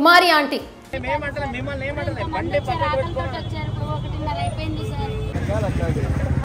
కుమారి aunty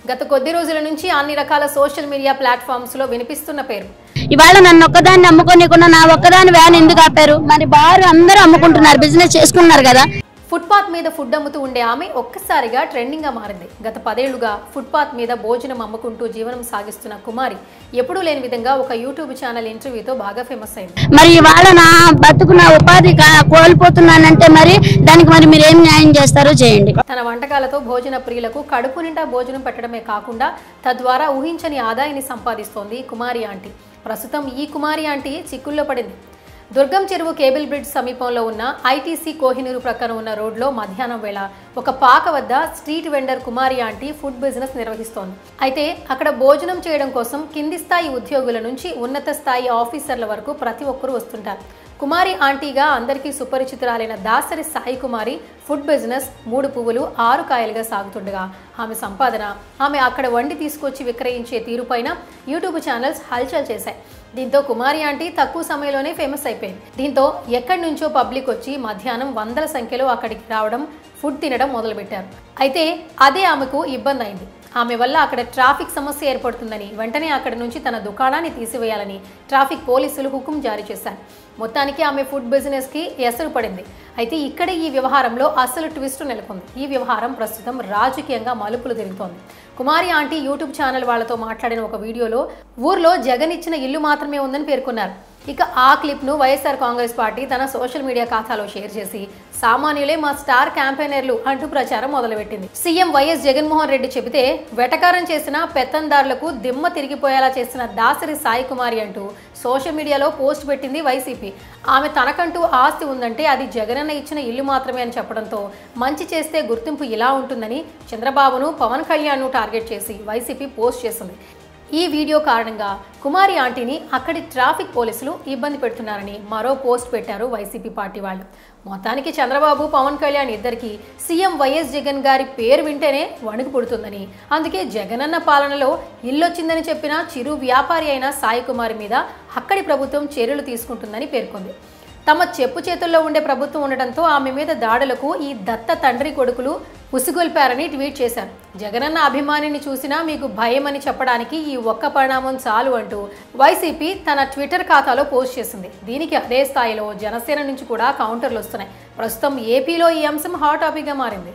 గత కొద్ది రోజుల నుంచి అన్ని రకాల సోషల్ మీడియా ప్లాట్ఫామ్స్ లో వినిపిస్తున్న పేరు. ఇవాళ నన్ను ఒక్కదాన్ని అమ్ముకోనికుండా నా ఒక్కదాని వ్యాన్ ఎందుకు ఆపారు? మరి బారు అందరూ అమ్ముకుంటున్నారు, బిజినెస్ చేసుకున్నారు కదా. ఫుట్పాత్ మీద ఫుడ్ అమ్ముతూ ఉండే ఆమె ఒక్కసారిగా ట్రెండింగ్ గా మారింది. గత 10 ఏళ్లుగా ఫుట్పాత్ మీద భోజనం అమ్ముకుంటూ జీవనం సాగిస్తున్న కుమారి ఎప్పుడూ లేని విధంగా ఒక యూట్యూబ్ ఛానల్ ఇంటర్వ్యూతో బాగా ఫేమస్ అయింది. మరి ఇవాళ నా బతుకు నా ఉపాధి కోల్పోతున్నానంటే మరి దానికి మరి మీరు ఏం న్యాయం చేస్తారో చేయండి. తన వంటకాలతో భోజన ప్రియులకు కడుపు నిండా భోజనం పెట్టడమే కాకుండా తద్వారా ఊహించని ఆదాయాన్ని సంపాదిస్తోంది కుమారి ఆంటీ. ప్రస్తుతం ఈ కుమారి ఆంటీ చిక్కుల్లో పడింది. దుర్గం చెరువు కేబుల్ బ్రిడ్జ్ సమీపంలో ఉన్న ఐటీసీ కోహినూరు ప్రక్కన ఉన్న రోడ్లో మధ్యాహ్నం వేళ ఒక పాక వద్ద స్ట్రీట్ వెండర్ కుమారి ఆంటీ ఫుడ్ బిజినెస్ నిర్వహిస్తోంది. అయితే అక్కడ భోజనం చేయడం కోసం కింది స్థాయి ఉద్యోగుల నుంచి ఉన్నత స్థాయి ఆఫీసర్ల వరకు ప్రతి ఒక్కరూ వస్తుంటారు. కుమారి ఆంటీగా అందరికీ సుపరిచితురాలైన దాసరి సాయి కుమారి ఫుడ్ బిజినెస్ 3 పువ్వులు 6 కాయలుగా సాగుతుండగా ఆమె సంపాదన, ఆమె అక్కడ వండి తీసుకొచ్చి విక్రయించే తీరుపైన యూట్యూబ్ ఛానల్స్ హల్చల్ చేశాయి. దీంతో కుమారి ఆంటీ తక్కువ సమయంలోనే ఫేమస్ అయిపోయింది. దీంతో ఎక్కడి నుంచో పబ్లిక్ వచ్చి మధ్యాహ్నం వందల సంఖ్యలో అక్కడికి రావడం, ఫుడ్ తినడం మొదలుపెట్టారు. అయితే అదే ఆమెకు ఇబ్బంది అయింది. ఆమె వల్ల అక్కడ ట్రాఫిక్ సమస్య ఏర్పడుతుందని వెంటనే అక్కడి నుంచి తన దుకాణాన్ని తీసివేయాలని ట్రాఫిక్ పోలీసులు హుకుం జారీ చేశారు. మొత్తానికి ఆమె ఫుడ్ బిజినెస్కి ఎసరు పడింది. అయితే ఇక్కడే ఈ వ్యవహారంలో అసలు ట్విస్ట్ నెలకొంది. ఈ వ్యవహారం ప్రస్తుతం రాజకీయంగా మలుపులు తిరుగుతోంది. కుమారి ఆంటీ యూట్యూబ్ ఛానల్ వాళ్లతో మాట్లాడిన ఒక వీడియోలో ఊర్లో జగన్ ఇచ్చిన ఇల్లు మాత్రమే ఉందని పేర్కొన్నారు. ఇక ఆ క్లిప్ను వైఎస్ఆర్ కాంగ్రెస్ పార్టీ తన సోషల్ మీడియా ఖాతాలో షేర్ చేసి సామాన్యులే మా స్టార్ క్యాంపెయినర్లు అంటూ ప్రచారం మొదలుపెట్టింది. సీఎం వైఎస్ జగన్మోహన్ రెడ్డి చెబితే వెటకారం చేసిన పెత్తందారులకు దిమ్మ తిరిగిపోయేలా చేసిన దాసరి సాయి కుమారి అంటూ సోషల్ మీడియాలో పోస్ట్ పెట్టింది వైసీపీ. ఆమె తనకంటూ ఆస్తి ఉందంటే అది జగనన్న ఇచ్చిన ఇల్లు మాత్రమే అని చెప్పడంతో మంచి చేస్తే గుర్తింపు ఇలా ఉంటుందని చంద్రబాబును, పవన్ కళ్యాణ్ను టార్గెట్ చేసి వైసీపీ పోస్ట్ చేసింది. ఈ వీడియో కారణంగా కుమారి ఆంటీని అక్కడి ట్రాఫిక్ పోలీసులు ఇబ్బంది పెడుతున్నారని మరో పోస్ట్ పెట్టారు వైసీపీ పార్టీ వాళ్ళు. మొత్తానికి చంద్రబాబు, పవన్ కళ్యాణ్ ఇద్దరికి సీఎం వైఎస్ జగన్ గారి పేరు వింటేనే వణుకు పుడుతుందని, అందుకే జగనన్న పాలనలో ఇల్లొచ్చిందని చెప్పిన చిరు వ్యాపారి అయిన సాయి కుమారి మీద అక్కడి ప్రభుత్వం చర్యలు తీసుకుంటుందని పేర్కొంది. తమ చెప్పు చేతుల్లో ఉండే ప్రభుత్వం ఉండటంతో ఆమె మీద దాడులకు ఈ దత్త తండ్రి కొడుకులు ఉసిగొల్పారని ట్వీట్ చేశారు. జగనన్న అభిమానిని చూసినా మీకు భయం అని చెప్పడానికి ఈ ఒక్క పరిణామం చాలు అంటూ వైసీపీ తన ట్విట్టర్ ఖాతాలో పోస్ట్ చేసింది. దీనికి అదే స్థాయిలో జనసేన నుంచి కూడా కౌంటర్లు వస్తున్నాయి. ప్రస్తుతం ఏపీలో ఈ అంశం హాట్ టాపిక్గా మారింది.